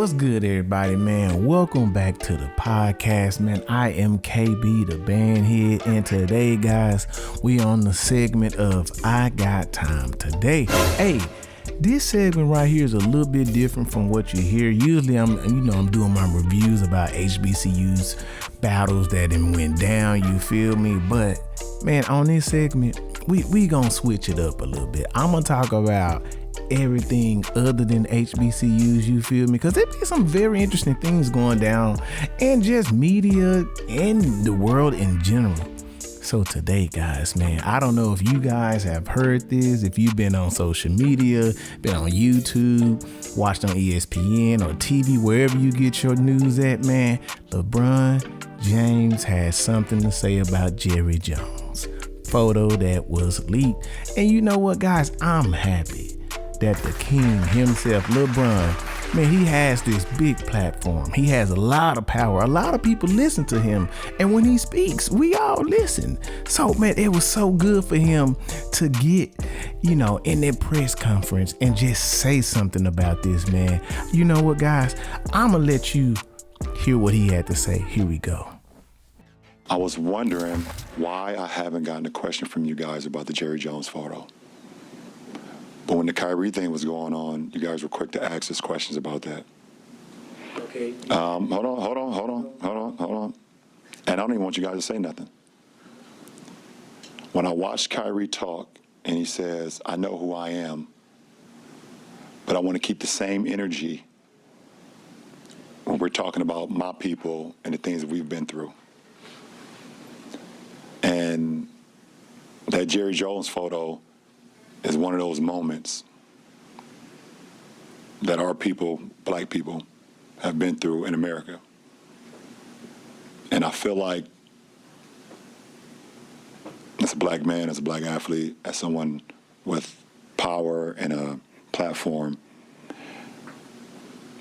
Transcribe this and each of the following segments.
What's good, everybody, man? Welcome back to the podcast, man. I am KBThaBandhead, and today, guys, we on the segment of I Got Time Today. Hey, this segment right here is a little bit different from what you hear. Usually, I'm doing my reviews about HBCUs, battles that went down, you feel me? But, man, on this segment, we gonna switch it up a little bit. I'm gonna talk about everything other than HBCUs, you feel me? Because there be some very interesting things going down and just media and the world in general. So today, guys, man, I don't know if you guys have heard this, if you've been on social media, been on YouTube, watched on ESPN or TV, wherever you get your news at, man. LeBron James has something to say about Jerry Jones. Photo that was leaked. And you know what, guys? I'm happy that the king himself, LeBron, man, he has this big platform. He has a lot of power. A lot of people listen to him. And when he speaks, we all listen. So, man, it was so good for him to get, in that press conference and just say something about this, man. You know what, guys? I'm going to let you hear what he had to say. Here we go. I was wondering why I haven't gotten a question from you guys about the Jerry Jones photo. But when the Kyrie thing was going on, you guys were quick to ask us questions about that. Okay. Hold on. And I don't even want you guys to say nothing. When I watched Kyrie talk and he says, I know who I am, but I want to keep the same energy when we're talking about my people and the things that we've been through. And that Jerry Jones photo is one of those moments that our people, black people, have been through in America. And I feel like, as a black man, as a black athlete, as someone with power and a platform,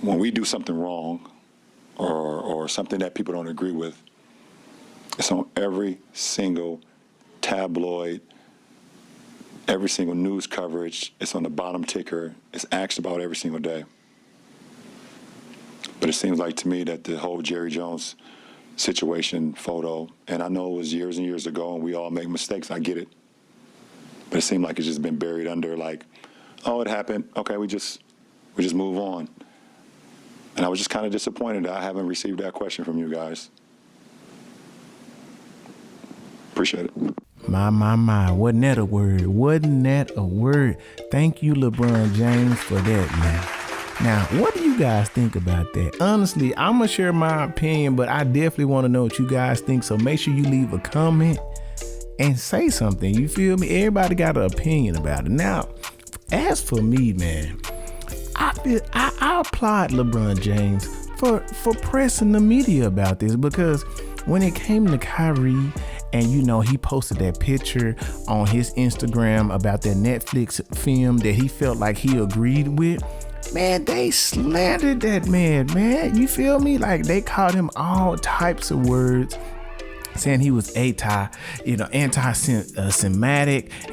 when we do something wrong or something that people don't agree with, it's on every single tabloid, every single news coverage. It's on the bottom ticker. It's asked about every single day. But it seems like to me that the whole Jerry Jones situation photo, and I know it was years and years ago and we all make mistakes, I get it. But it seemed like it's just been buried under like, oh, it happened. Okay, we just move on. And I was just kind of disappointed that I haven't received that question from you guys. Appreciate it. My. Wasn't that a word? Thank you, LeBron James, for that, man. Now, what do you guys think about that? Honestly, I'm going to share my opinion, but I definitely want to know what you guys think. So make sure you leave a comment and say something. You feel me? Everybody got an opinion about it. Now, as for me, man, I applaud LeBron James for pressing the media about this, because when it came to Kyrie, and he posted that picture on his Instagram about that Netflix film that he felt like he agreed with, man, they slandered that man. You feel me? Like, they called him all types of words, saying he was anti-Semitic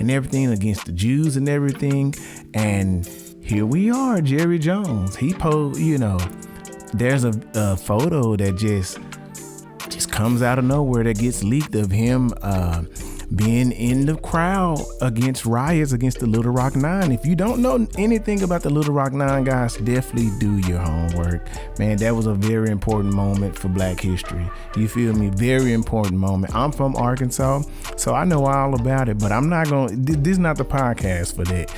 and everything, against the Jews and everything. And here we are, Jerry Jones. He there's a photo that just comes out of nowhere that gets leaked of him being in the crowd against riots against the Little Rock Nine. If you don't know anything about the Little Rock Nine, guys, definitely do your homework. Man, that was a very important moment for Black history. You feel me? Very important moment. I'm from Arkansas, so I know all about it, but I'm not this is not the podcast for that.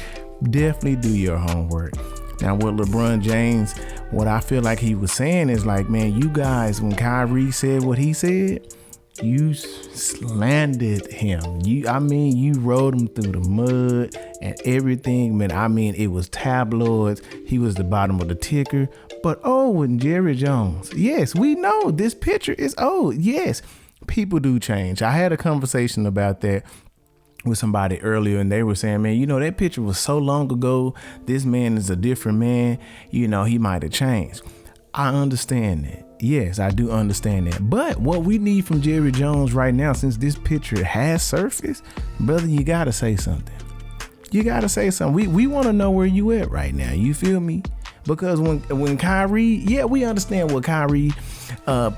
Definitely do your homework. Now, with LeBron James, what I feel like he was saying is like, man, you guys, when Kyrie said what he said, you slandered him. You rode him through the mud and everything, man. It was tabloids. He was the bottom of the ticker. But when Jerry Jones, yes, we know this picture is old. Yes, people do change. I had a conversation about that with somebody earlier, and they were saying, man, that picture was so long ago. This man is a different man. He might have changed. I understand that. Yes, I do understand that. But what we need from Jerry Jones right now, since this picture has surfaced, brother, you got to say something. We want to know where you at right now. You feel me? Because when Kyrie, yeah, we understand what Kyrie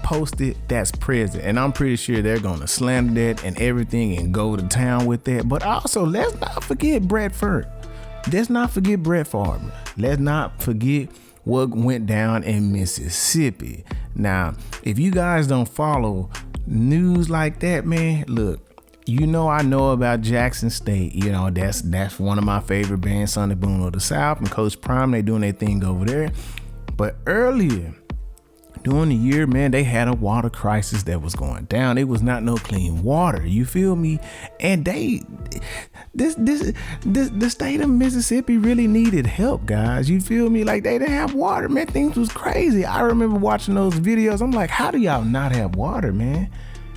posted, that's present. And I'm pretty sure they're going to slander that and everything and go to town with that. But also, let's not forget Brett Favre. Let's not forget Brett Favre. Let's not forget what went down in Mississippi. Now, if you guys don't follow news like that, man, look, you know I know about Jackson State. You know, that's one of my favorite bands, Sonny Boone of the South and Coach Prime. They doing their thing over there. But earlier during the year, man, they had a water crisis that was going down. It was not no clean water. You feel me? And the state of Mississippi really needed help, guys. You feel me? Like, they didn't have water, man. Things was crazy. I remember watching those videos. I'm like, how do y'all not have water, man?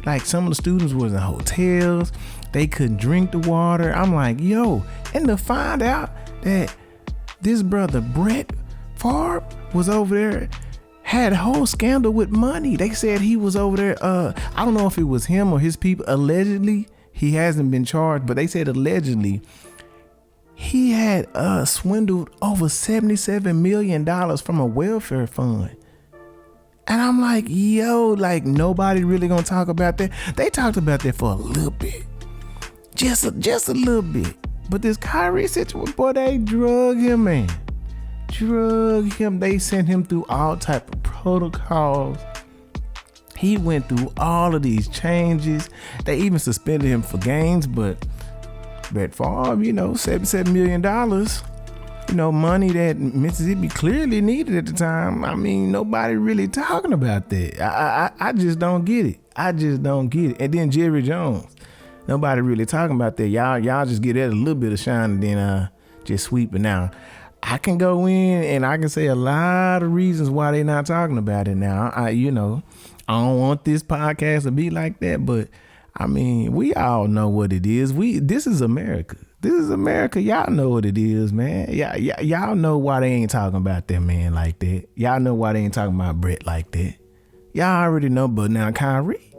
Like, some of the students was in hotels. They couldn't drink the water. I'm like, yo. And to find out that this brother Brett Favre was over there, had a whole scandal with money. They said he was over there. I don't know if it was him or his people. Allegedly, he hasn't been charged, but they said allegedly he had swindled over $77 million from a welfare fund. And I'm like, yo, like, nobody really gonna talk about that. They talked about that for a little bit, just a little bit. But this Kyrie situation, boy, they drug him, man. They sent him through all type of protocols. He went through all of these changes. They even suspended him for games, but Brett Favre, you know, $77 million, you know, money that Mississippi clearly needed at the time. I mean, nobody really talking about that. I just don't get it. And then Jerry Jones, nobody really talking about that. Y'all just get that a little bit of shine and then just sweep it now. I can go in and I can say a lot of reasons why they're not talking about it now. I don't want this podcast to be like that, but I mean, we all know what it is. This is America. Y'all know what it is, man. Y'all know why they ain't talking about that man like that. Y'all know why they ain't talking about Brett like that. Y'all already know. But now Kyrie,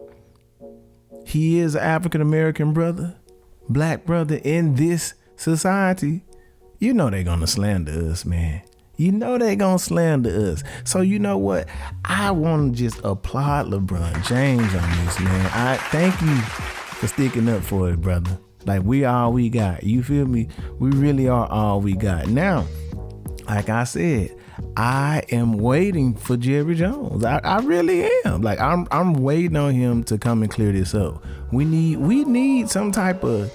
he is an African-American brother, black brother in this society. You know they're gonna slander us, man. You know they're gonna slander us. So you know what? I want to just applaud LeBron James on this, man. I thank you for sticking up for it, brother. Like, we all we got. You feel me? We really are all we got. Now, like I said, I am waiting for Jerry Jones. I really am. Like, I'm waiting on him to come and clear this up. We need some type of.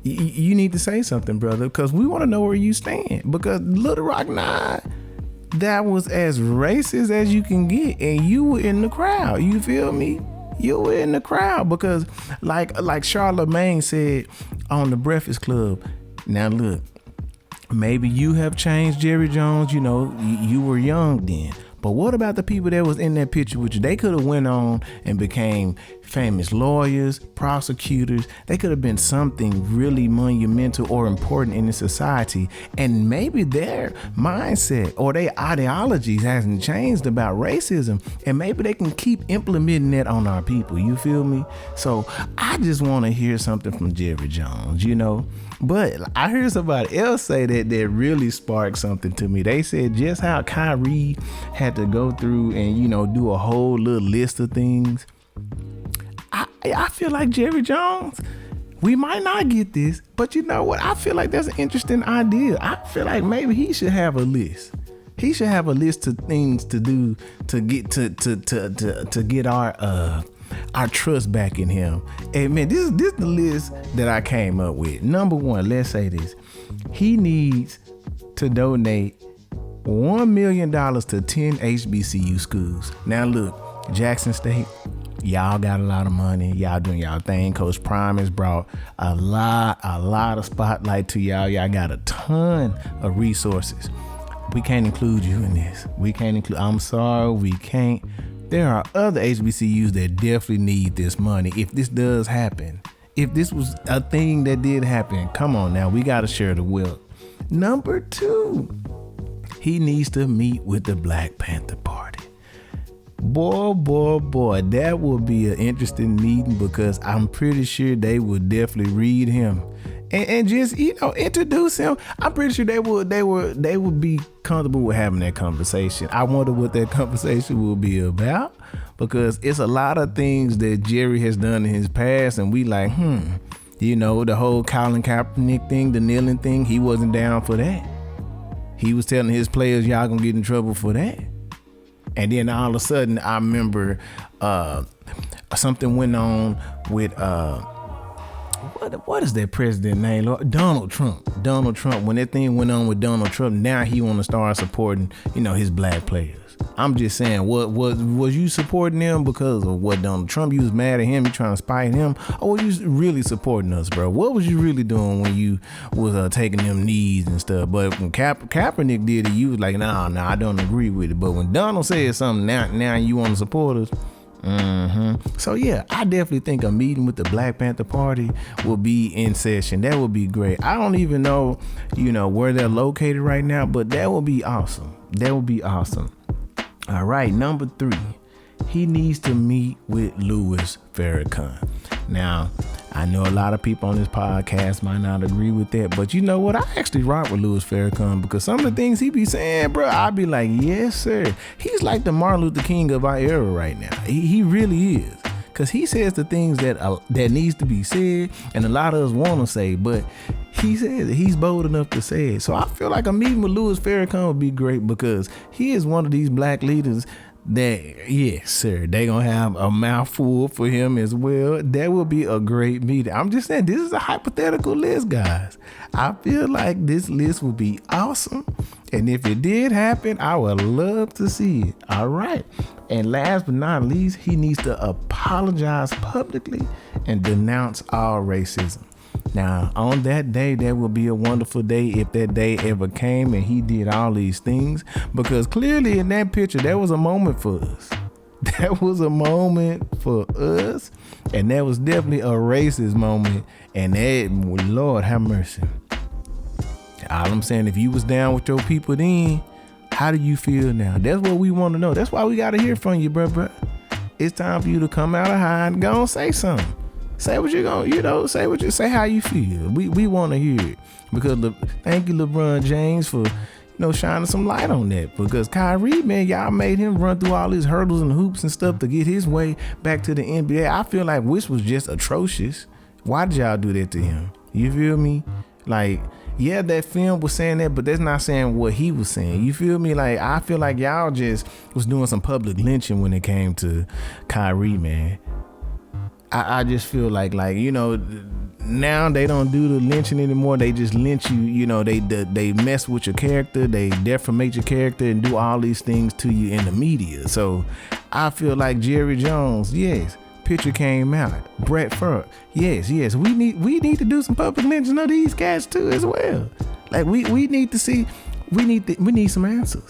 You need to say something, brother, because we want to know where you stand. Because Little Rock 9, that was as racist as you can get, and you were in the crowd. You feel me? You were in the crowd because, like Charlamagne said on the Breakfast Club. Now look, maybe you have changed, Jerry Jones. You know, you were young then. But what about the people that was in that picture with you? They could have went on and became famous lawyers, prosecutors. They could have been something really monumental or important in the society. And maybe their mindset or their ideologies hasn't changed about racism. And maybe they can keep implementing that on our people. You feel me? So I just want to hear something from Jerry Jones, you know. But I heard somebody else say that really sparked something to me. They said just how Kyrie had to go through and, you know, do a whole little list of things. I feel like Jerry Jones, we might not get this, but you know what? I feel like that's an interesting idea. I feel like maybe he should have a list. He should have a list of things to do to get to get our trust back in him. And man, this is the list that I came up with. Number one, let's say this. He needs to donate $1 million to 10 HBCU schools. Now look, Jackson State, y'all got a lot of money. Y'all doing y'all thing. Coach Prime has brought a lot of spotlight to y'all. Y'all got a ton of resources. We can't include you in this. I'm sorry, we can't. There are other HBCUs that definitely need this money. If this does happen, if this was a thing that did happen, come on now, we got to share the wealth. Number two, he needs to meet with the Black Panther Party. Boy, that would be an interesting meeting because I'm pretty sure they would definitely read him and just, introduce him. I'm pretty sure they would be comfortable with having that conversation. I wonder what that conversation will be about, because it's a lot of things that Jerry has done in his past, and we like, the whole Colin Kaepernick thing, the kneeling thing, he wasn't down for that. He was telling his players, y'all gonna get in trouble for that. And then all of a sudden, I remember something went on with what is that president name? Donald Trump. Donald Trump. When that thing went on with Donald Trump, now he want to start supporting, his black players. I'm just saying, was you supporting them because of what Donald Trump? You was mad at him, you trying to spite him, or were you really supporting us, bro? What was you really doing when you was taking them knees and stuff? But when Kaepernick did it, you was like, nah, I don't agree with it. But when Donald said something, now you want to support us. So yeah, I definitely think a meeting with the Black Panther Party will be in session. That would be great. I don't even know, where they're located right now, but that would be awesome. That would be awesome. All right, number 3, he needs to meet with Louis Farrakhan. Now, I know a lot of people on this podcast might not agree with that, but you know what? I actually rock with Louis Farrakhan, because some of the things he be saying, bro, I be like, yes, sir. He's like the Martin Luther King of our era right now. He really is, because he says the things that needs to be said, and a lot of us want to say, but he says it. He's bold enough to say it. So I feel like a meeting with Louis Farrakhan would be great, because he is one of these black leaders that, yes, sir, they gonna have a mouthful for him as well. That will be a great meeting. I'm just saying, this is a hypothetical list, guys. I feel like this list would be awesome, and if it did happen, I would love to see it. All right, and last but not least, he needs to apologize publicly and denounce all racism. Now, on that day, that will be a wonderful day if that day ever came and he did all these things, because clearly in that picture, there was a moment for us. That was a moment for us, and that was definitely a racist moment, and that, Lord have mercy. All I'm saying, if you was down with your people then, how do you feel now? That's what we want to know. That's why we got to hear from you, bro. It's time for you to come out of hide and go and say something. Say what you're gonna, say how you feel. We want to hear it, because thank you, LeBron James, for shining some light on that. Because Kyrie, man, y'all made him run through all his hurdles and hoops and stuff to get his way back to the NBA. I feel like which was just atrocious. Why did y'all do that to him? You feel me? Like, yeah, that film was saying that, but that's not saying what he was saying. You feel me? Like, I feel like y'all just was doing some public lynching when it came to Kyrie, man. I just feel like now they don't do the lynching anymore. They just lynch you. They mess with your character. They defamate your character and do all these things to you in the media. So I feel like Jerry Jones, yes, picture came out. Brett Favre, yes. We need to do some public lynching of these cats too as well. Like we need to see. We need some answers.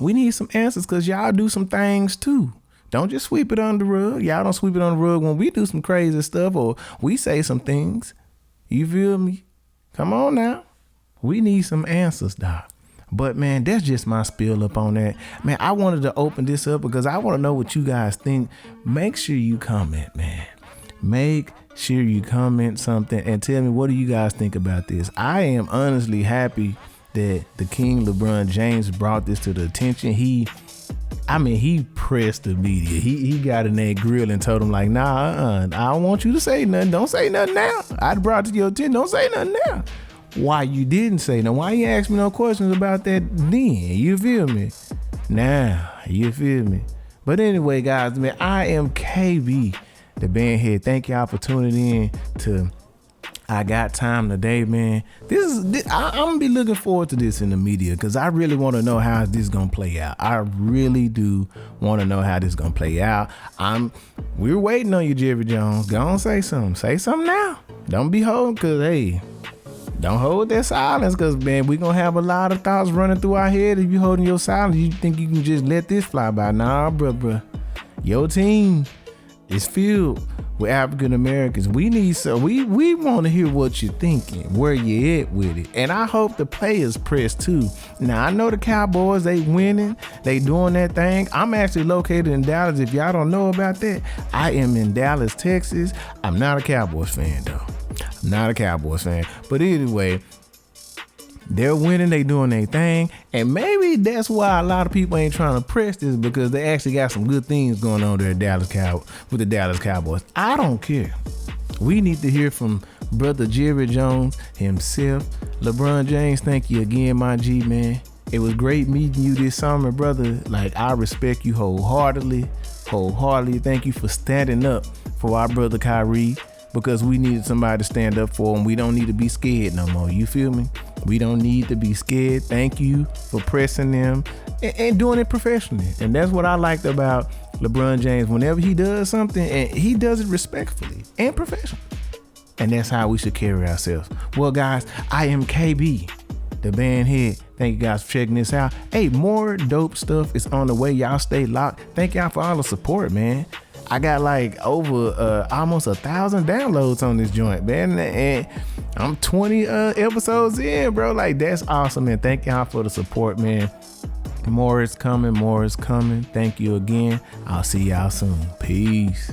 We need some answers, because y'all do some things too. Don't just sweep it under the rug. Y'all don't sweep it under the rug when we do some crazy stuff or we say some things. You feel me? Come on now. We need some answers, Doc. But, man, that's just my spiel up on that. Man, I wanted to open this up because I want to know what you guys think. Make sure you comment, man. Make sure you comment something and tell me, what do you guys think about this? I am honestly happy that the King LeBron James brought this to the attention. He pressed the media. He got in that grill and told him like, nah, I don't want you to say nothing. Don't say nothing now. I brought it to your attention. Don't say nothing now. Why you didn't say nothing? Why you ask me no questions about that then? You feel me? Now, you feel me? But anyway, guys, man, I am KB, the bandhead. Thank y'all for tuning in to I Got Time Today, man. I'm gonna be looking forward to this in the media, because I really want to know how this gonna play out. I really do want to know how this gonna play out. We're waiting on you, Jerry Jones. Go on, say something. Say something now. Don't be holding, because hey, don't hold that silence, because man, we're gonna have a lot of thoughts running through our head. If you holding your silence, you think you can just let this fly by. Nah, bruh. Your team is filled with African Americans. We want to hear what you're thinking, where you at with it. And I hope the players press too. Now, I know the Cowboys, they winning, they doing that thing. I'm actually located in Dallas. If y'all don't know about that, I am in Dallas, Texas. I'm not a Cowboys fan though. I'm Not a Cowboys fan. But anyway, they're winning, they doing their thing, and maybe that's why a lot of people ain't trying to press this, because they actually got some good things going on there at with the Dallas Cowboys. I don't care. We need to hear from brother Jerry Jones himself. LeBron James, thank you again, my G, man. It was great meeting you this summer, brother. Like, I respect you wholeheartedly. Thank you for standing up for our brother Kyrie, because we needed somebody to stand up for him. We don't need to be scared no more. You feel me? We don't need to be scared. Thank you for pressing them and doing it professionally. And that's what I liked about LeBron James. Whenever he does something, and he does it respectfully and professionally. And that's how we should carry ourselves. Well, guys, I am KB, the bandhead. Thank you guys for checking this out. Hey, more dope stuff is on the way. Y'all stay locked. Thank y'all for all the support, man. I got like over almost 1,000 downloads on this joint, man. And I'm 20 episodes in, bro. Like, that's awesome, man. Thank y'all for the support, man. More is coming. Thank you again. I'll see y'all soon. Peace.